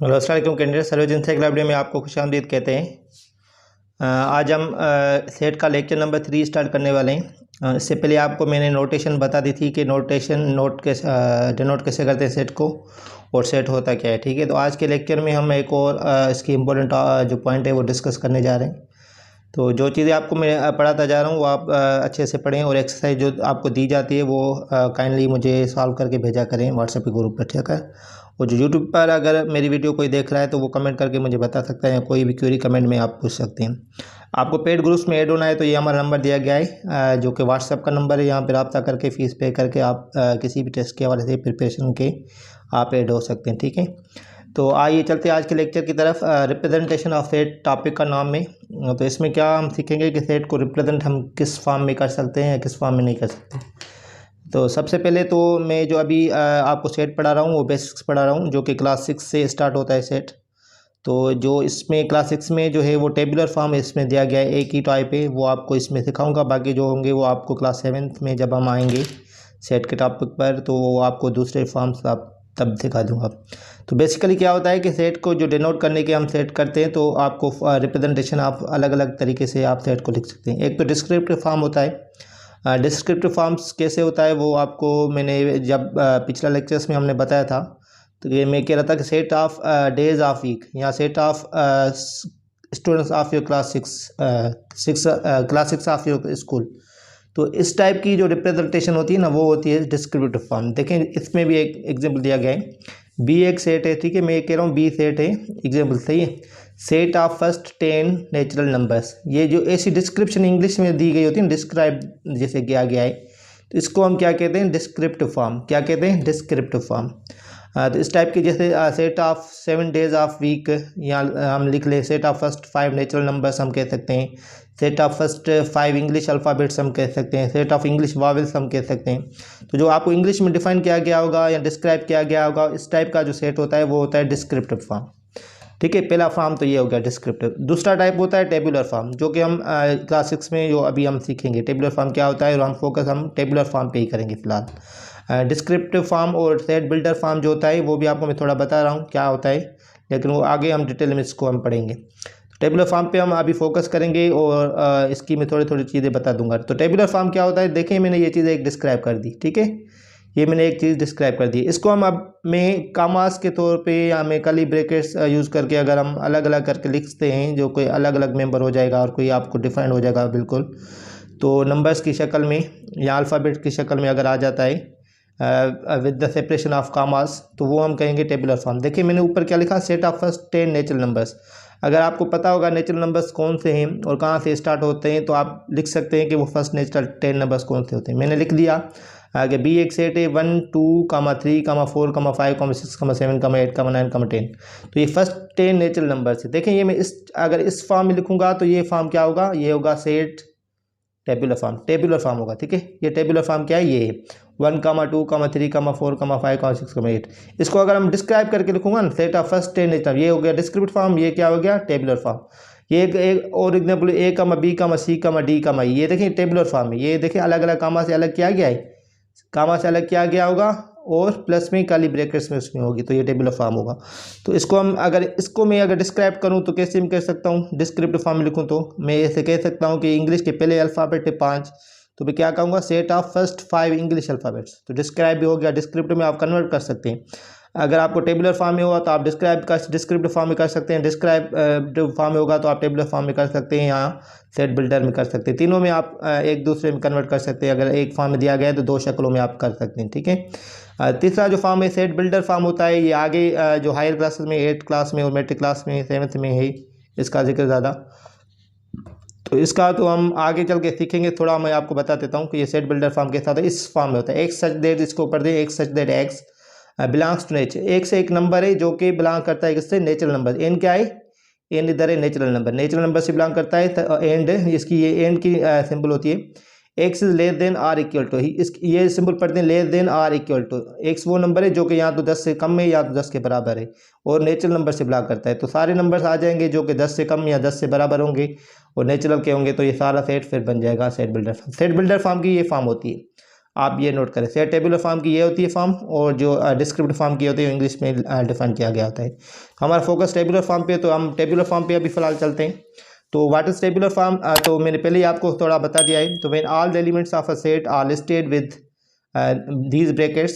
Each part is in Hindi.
हेलो अस्सलाम वालेकुम कैंडिडेट सर्विस इंसाइक्लोपीडिया में आपको खुशामदीद कहते हैं। आज हम सेट का लेक्चर नंबर 3 स्टार्ट करने वाले हैं। इससे पहले आपको मैंने नोटेशन बता दी थी कि नोट कैसे डिनोट कैसे करते हैं सेट को और सेट होता क्या है। ठीक है, तो आज के लेक्चर में हम एक और इसकी इम्पोर्टेंट जो पॉइंट है वो डिस्कस करने जा रहे हैं। तो जो चीज़ें आपको मैं पढ़ाता जा रहा हूँ वो आप अच्छे से पढ़ें और एक्सरसाइज जो आपको दी जाती है वो काइंडली मुझे सॉल्व करके भेजा करें व्हाट्सएप के ग्रुप पर, ठीक है। और जो यूट्यूब पर अगर मेरी वीडियो कोई देख रहा है तो वो कमेंट करके मुझे बता सकता है या कोई भी क्वेरी कमेंट में आप पूछ सकते हैं। आपको पेड ग्रुप्स में ऐड होना है तो ये हमारा नंबर दिया गया है जो कि व्हाट्सएप का नंबर है। यहाँ पर रब्ता करके फ़ीस पे करके आप किसी भी टेस्ट के हवाले से प्रिपरेशन के आप ऐड हो सकते हैं, ठीक है। तो आइए चलते हैं आज के लेक्चर की तरफ। रिप्रेजेंटेशन ऑफ सेट टॉपिक का नाम में, तो इसमें क्या हम सीखेंगे कि सेट को रिप्रेजेंट हम किस फॉर्म में कर सकते हैं या किस फॉर्म में नहीं कर सकते। तो सबसे पहले तो मैं जो अभी आपको सेट पढ़ा रहा हूँ वो बेसिक्स पढ़ा रहा हूँ जो कि क्लास 6 से स्टार्ट होता है सेट। तो जो इसमें क्लास 6 में जो है वो टेबुलर फॉर्म इसमें दिया गया है, एक ही टाइप है, वो आपको इसमें सिखाऊंगा। बाकी जो होंगे वो आपको क्लास 7 में जब हम आएंगे सेट के टॉपिक पर तो वो आपको दूसरे फॉर्म्स आप तब दिखा दूंगा। तो बेसिकली क्या होता है कि सेट को जो डिनोट करने के हम सेट करते हैं तो आपको रिप्रेजेंटेशन आप अलग अलग तरीके से आप सेट को लिख सकते हैं। एक तो डिस्क्रिप्टिव फॉर्म होता है। डिस्क्रिप्टिव फॉर्म्स कैसे होता है वो आपको मैंने जब पिछला लेक्चर्स में हमने बताया था। तो ये मैं कह रहा था कि set of days of week या set of students of your class 6 of your school. तो इस टाइप की जो रिप्रेजेंटेशन होती है ना वो होती है डिस्क्रिप्टिव फॉर्म। देखें इसमें भी एक एग्जांपल दिया गया है। बी एक सेट है, ठीक है, मैं कह रहा हूँ बी सेट है, एग्जांपल सही है। Set of first 10 natural numbers, ये जो ऐसी डिस्क्रिप्शन इंग्लिश में दी गई होती है ना, डिस्क्राइब जैसे किया गया है, तो इसको हम क्या कहते हैं, डिस्क्रिप्टिव फॉर्म। क्या कहते हैं, डिस्क्रिप्टिव फॉर्म। तो इस टाइप की जैसे set of 7 days of week, या हम लिख ले set of first 5 natural numbers हम कह सकते हैं। Set of first 5 English alphabets हम कह सकते हैं। सेट ऑफ इंग्लिश वावल्स हम कह सकते हैं। तो जो आपको इंग्लिश में डिफाइन किया गया होगा या डिस्क्राइब किया गया होगा, इस टाइप का जो सेट होता है वो होता है डिस्क्रिप्टिव फॉर्म, ठीक है। पहला फॉर्म तो ये हो गया डिस्क्रिप्टिव। दूसरा टाइप होता है टेबुलर फॉर्म, जो कि हम क्लास 6 में जो अभी हम सीखेंगे टेबुलर फॉर्म क्या होता है, और हम टेबुलर फॉर्म पे ही करेंगे फिलहाल। डिस्क्रिप्टिव फॉर्म और सेट बिल्डर फॉर्म जो होता है वो भी आपको मैं थोड़ा बता रहा हूँ क्या होता है, लेकिन वो आगे हम डिटेल में इसको हम पढ़ेंगे। टेबुलर फॉर्म पे हम अभी फोकस करेंगे और इसकी मैं थोड़ी थोड़ी चीज़ें बता दूंगा। तो टेबुलर फॉर्म क्या होता है, देखें मैंने ये चीज़ एक डिस्क्राइब कर दी, ठीक है, ये मैंने एक चीज़ डिस्क्राइब कर दी। इसको हम अब मैं कामास के तौर पे या मैं कर्ली ब्रैकेट्स यूज़ करके अगर हम अलग अलग करके लिखते हैं जो कोई अलग अलग मेंबर हो जाएगा और कोई आपको डिफाइंड हो जाएगा बिल्कुल, तो नंबर्स की शक्ल में या अल्फ़ाबेट की शक्ल में अगर आ जाता है विद द सेपरेशन ऑफ कामास, तो वो हम कहेंगे टेबुलर फॉर्म। देखिए मैंने ऊपर क्या लिखा, set of first 10 natural numbers. अगर आपको पता होगा नेचुरल नंबर्स कौन से हैं और कहाँ से स्टार्ट होते हैं तो आप लिख सकते हैं कि वो फर्स्ट नेचुरल 10 नंबर्स कौन से होते हैं। मैंने लिख दिया कि बी एक सेट है 1 2 3 4 5 6 7 8 9 10। तो ये फर्स्ट 10 नेचुरल नंबर्स है। देखें ये मैं अगर इस फॉर्म में लिखूंगा तो ये फॉर्म क्या होगा, ये होगा सेट टेबुलर फॉर्म होगा, ठीक है। ये टेबुलर फॉर्म क्या है, ये 1 2 3 4 5 6 8। इसको अगर हम डिस्क्राइब करके लिखूंगा ना, सेट ऑफ फर्स्ट 10 नेचुरल, ये हो गया डिस्क्रिप्टिव फॉर्म, ये क्या हो गया टेबुलर फॉर्म। ये एक और एग्जाम्पल ए कमा बी कमा सी कमा डी कमा, ये देखिए टेबुलर फॉर्म है। ये देखिए अलग अलग कामा से अलग किया गया है, कामा से अलग किया गया होगा और प्लस में काली ब्रैकेट्स में उसमें होगी, तो ये टेबुलर फॉर्म होगा। तो इसको हम मैं अगर डिस्क्राइब करूं तो कैसे मैं कर सकता हूं, डिस्क्रिप्टिव फॉर्म में लिखूं तो मैं ऐसे कह सकता हूं कि इंग्लिश के पहले अल्फ़ाबेट है 5, तो मैं क्या कहूँगा, set of first 5 English alphabets. तो डिस्क्राइब भी हो गया, डिस्क्रिप्टिव में आप कन्वर्ट कर सकते हैं। अगर आपको टेबुलर फॉर्म में होगा तो आप डिस्क्रिप्टिव फॉर्म में कर सकते हैं, डिस्क्राइब फॉर्म में होगा तो आप टेबुलर फॉर्म में कर सकते हैं, यहाँ सेट बिल्डर में कर सकते हैं। तीनों में आप एक दूसरे में कन्वर्ट कर सकते हैं। अगर एक फॉर्म में दिया गया है तो 2 शक्लों में आप कर सकते हैं, ठीक है। तीसरा जो फॉर्म है सेट बिल्डर फॉर्म होता है, ये आगे जो हायर क्लासेस में 8th क्लास में और मैट्रिक क्लास में 7th में है, इसका जिक्र ज़्यादा, तो इसका तो हम आगे चल के सीखेंगे। थोड़ा मैं आपको बता देता हूँ कि ये सेट बिल्डर फॉर्म के साथ इस फॉर्म में होता है। एक्स सच दैट, इसको ऊपर दे, x such that x belongs to nature. एक से एक नंबर है जो कि बिलोंग करता है किससे, नेचुरल नंबर। एन क्या है, एन इधर है नेचुरल नंबर से बिलोंग करता है। एंड इसकी ये एंड की सिंबल होती है। X is less than or equal to, ये सिंबल पढ़ते हैं less than or equal to. X वो नंबर है जो कि या तो 10 से कम है या तो 10 के बराबर है और नेचुरल नंबर से बिलोंग करता है। तो सारे नंबर्स आ जाएंगे जो कि 10 से कम या 10 से बराबर होंगे और नेचुरल के होंगे, तो ये सारा सेट फिर बन जाएगा set builder form. Set builder form की ये फॉर्म होती है। आप ये नोट करें। सेट टेबुलर फॉर्म की ये होती है फॉर्म, और जो डिस्क्रिप्टिव फॉर्म की होती है इंग्लिश में डिफाइन किया गया होता है। हमारा फोकस टेबुलर फॉर्म पे, तो हम टेबुलर फॉर्म पे अभी फ़िलहाल चलते हैं। तो व्हाट इज़ टेबुलर फॉर्म, तो मैंने पहले ही आपको थोड़ा बता दिया है। तो when all the elements of a set are listed with these brackets,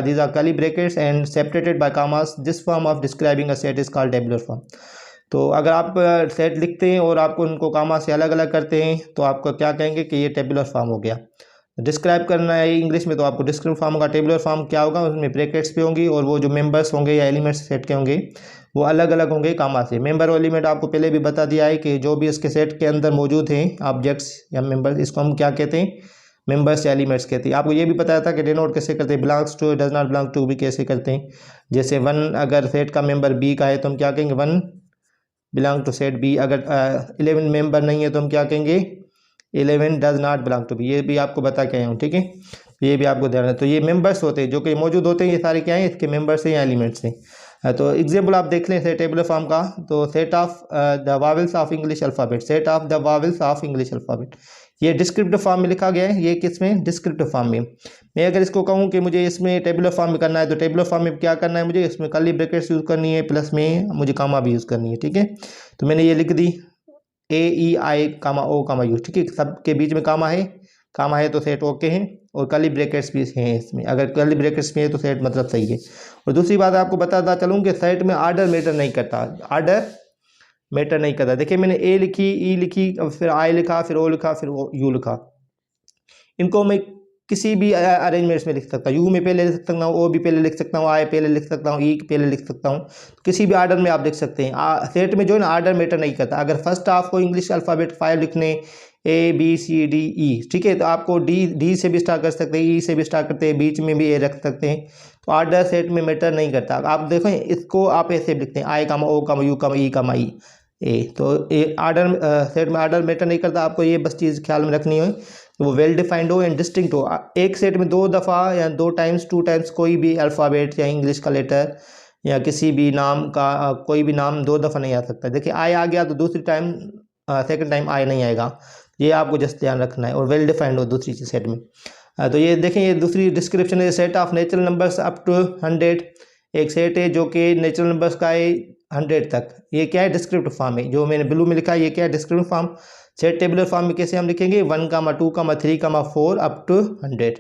these are curly brackets and separated by commas, this form of describing a set is called tabular form। तो अगर आप सेट लिखते हैं और आपको उनको कामा से अलग अलग करते हैं तो आपको क्या कहेंगे कि ये टेबुलर फॉर्म हो गया। डिस्क्राइब करना है इंग्लिश में तो आपको डिस्क्रिप्टिव फॉर्म होगा। टेबुलर फॉर्म क्या होगा, उसमें ब्रैकेट्स पे होंगी और वो जो मेंबर्स होंगे या एलिमेंट्स सेट के होंगे वो अलग अलग होंगे कामा से। मेंबर और एलिमेंट आपको पहले भी बता दिया है कि जो भी इसके सेट के अंदर मौजूद हैं ऑब्जेक्ट्स या मेंबर्स, इसको हम क्या कहते हैं, मेंबर्स या एलिमेंट्स कहते हैं। आपको ये भी बताया था कि डिनोट कैसे करते हैं, belongs to, does not belong to भी कैसे करते हैं। जैसे 1 अगर सेट का मेंबर बी का है तो हम क्या कहेंगे, 1 बिलोंग टू सेट बी। अगर 11 मेंबर नहीं है तो हम क्या कहेंगे, 11 does not belong to B. ये भी आपको बता के आया हूँ, ठीक है, ये भी आपको ध्यान है। तो ये मेंबर्स होते हैं जो कि मौजूद होते हैं, ये सारे क्या हैं, इसके मेंबर्स हैं या एलिमेंट्स हैं। तो एग्जाम्पल आप देख लें सेट टेबुलर फॉर्म का। तो set of the vowels of English alphabet, set of the vowels of English alphabet, ये डिस्क्रिप्टिव फॉर्म में लिखा गया है। ये किस में, डिस्क्रिप्टिव फॉर्म में। मैं अगर इसको कहूँ कि मुझे इसमें टेबुलर फॉर्म में करना है तो टेबुलर फॉर्म में क्या करना है, मुझे इसमें कर्ली ब्रैकेट्स यूज़ करनी है, प्लस में मुझे कामा भी यूज़ करनी है, ठीक है। तो मैंने ये लिख दी AEI कामा O कामा U, ठीक है, सबके बीच में कामा है तो सेट ओके है, और कर्ली ब्रैकेट्स भी हैं इसमें। अगर कर्ली ब्रैकेट्स में है तो सेट मतलब सही है। और दूसरी बात आपको बताता चलूँ कि सेट में आर्डर मैटर नहीं करता, आर्डर मैटर नहीं करता। देखिए मैंने ए लिखी, ई लिखी, फिर आई लिखा, फिर ओ लिखा, फिर यू लिखा। इनको मैं किसी भी अरेंजमेंट्स में लिख सकता हूँ। यू में पहले लिख सकता हूँ, ओ भी पहले लिख सकता हूँ, आई पहले लिख सकता हूँ, ई पहले लिख सकता हूँ। किसी भी आर्डर में आप लिख सकते हैं। सेट में जो है ना आर्डर मैटर नहीं करता। अगर फर्स्ट आपको इंग्लिश अल्फ़ाबेट 5 लिखने ABCDE, ठीक है, तो आपको डी से भी स्टार्ट कर सकते हैं, ई से भी स्टार्ट करते हैं, बीच में भी ए रख सकते हैं। तो आर्डर सेट में मैटर नहीं करता। आप देखें इसको आप ऐसे लिखते हैं आई कामा ओ कामा यू कामा ई कामा ई ए। तो ये आर्डर सेट में आर्डर मैटर नहीं करता। आपको ये बस चीज़ ख्याल में रखनी हो, वो वेल डिफाइंड हो एंड डिस्टिंक्ट हो। एक सेट में 2 दफ़ा या 2 टाइम्स 2 टाइम्स कोई भी अल्फ़ाबेट या इंग्लिश का लेटर या किसी भी नाम का कोई भी नाम 2 दफ़ा नहीं आ सकता। देखिए आई आ गया तो दूसरी टाइम सेकंड टाइम आई नहीं आएगा, ये आपको जस्ट ध्यान रखना है। और वेल डिफाइंड हो दूसरी चीज़ सेट में। तो ये देखें, ये दूसरी डिस्क्रिप्शन है, set of natural numbers up to 100। एक सेट है जो कि नेचुरल नंबर्स का है 100 तक। ये क्या है, डिस्क्रिप्टिव फॉर्म है। जो मैंने ब्लू में लिखा है ये क्या है, descriptive form. Set tabular form में कैसे हम लिखेंगे, 1, 2, 3, 4 अप टू 100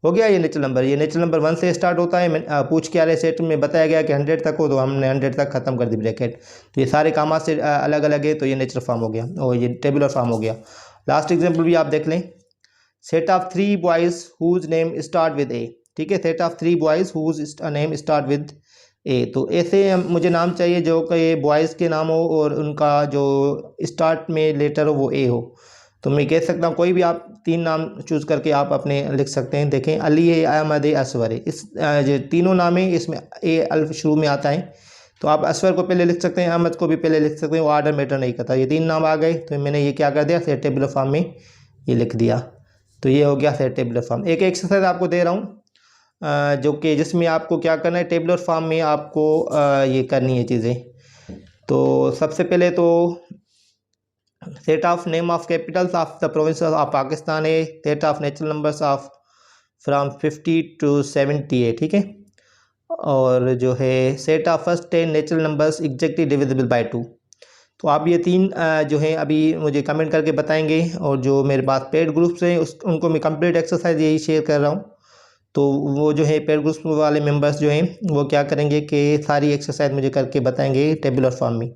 हो गया ये नेचुरल नंबर। ये नेचुरल नंबर 1 से स्टार्ट होता है। पूछ के आ रहे सेट में बताया गया कि 100 तक हो, तो हमने 100 तक खत्म कर दी ब्रैकेट। तो ये सारे कामा से अलग अलग है, तो ये नेचुरल फॉर्म हो गया और ये टेबुलर फॉर्म हो गया। लास्ट एग्जाम्पल भी आप देख लें, set of 3 boys whose name start with A, ठीक है, set of 3 boys whose name start with A. तो ऐसे मुझे नाम चाहिए जो कि बॉयज़ के नाम हो और उनका जो स्टार्ट में लेटर हो वो ए हो। तो मैं कह सकता हूँ कोई भी आप 3 नाम चूज़ करके आप अपने लिख सकते हैं। देखें अली है, अहमद है, असवर है। इस जो तीनों नाम है इसमें ए अल्फ शुरू में आता है, तो आप असवर को पहले लिख सकते हैं, अहमद को भी पहले लिख सकते हैं, वो आर्डर मैटर नहीं करता। ये 3 नाम आ गए तो मैंने ये क्या कर दिया, सेट टेबुलर फॉर्म में ये लिख दिया। तो ये हो गया सेट टेबुलर फॉर्म। एक एक्सरसाइज आपको दे रहा हूँ जो कि जिसमें आपको क्या करना है, टेबुलर फॉर्म में आपको ये करनी है चीज़ें। तो सबसे पहले तो set of name of capitals of the province of Pakistan है, set of natural numbers of from 50 to 70 है, ठीक है। और जो है set of first 10 natural numbers exactly divisible by 2। तो आप ये 3 जो हैं अभी मुझे कमेंट करके बताएंगे, और जो मेरे पास पेड ग्रुप्स हैं उनको मैं कंप्लीट एक्सरसाइज यही शेयर कर रहा हूँ। तो वो जो है पेड ग्रुप्स वाले मेंबर्स जो हैं वो क्या करेंगे कि सारी एक्सरसाइज मुझे करके बताएंगे टेबुलर फॉर्म में।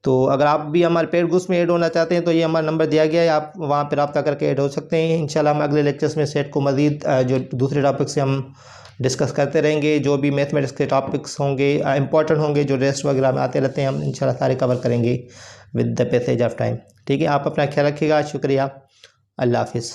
तो अगर आप भी हमारे पेड ग्रुप्स में ऐड होना चाहते हैं तो ये हमारा नंबर दिया गया है, आप वहाँ पर रब्ता करके ऐड हो सकते हैं। इंशाल्लाह हम अगले लेक्चर्स में सेट को मज़ीद जो दूसरे टॉपिक से हम डिस्कस करते रहेंगे। जो भी मैथमेटिक्स के टॉपिक्स होंगे इंपॉर्टेंट होंगे, जो रेस्ट वगैरह में आते रहते हैं, हम इंशाल्लाह सारे कवर करेंगे with the passage of time. ठीक है, आप अपना ख्याल रखिएगा। शुक्रिया, अल्लाह हाफिज़।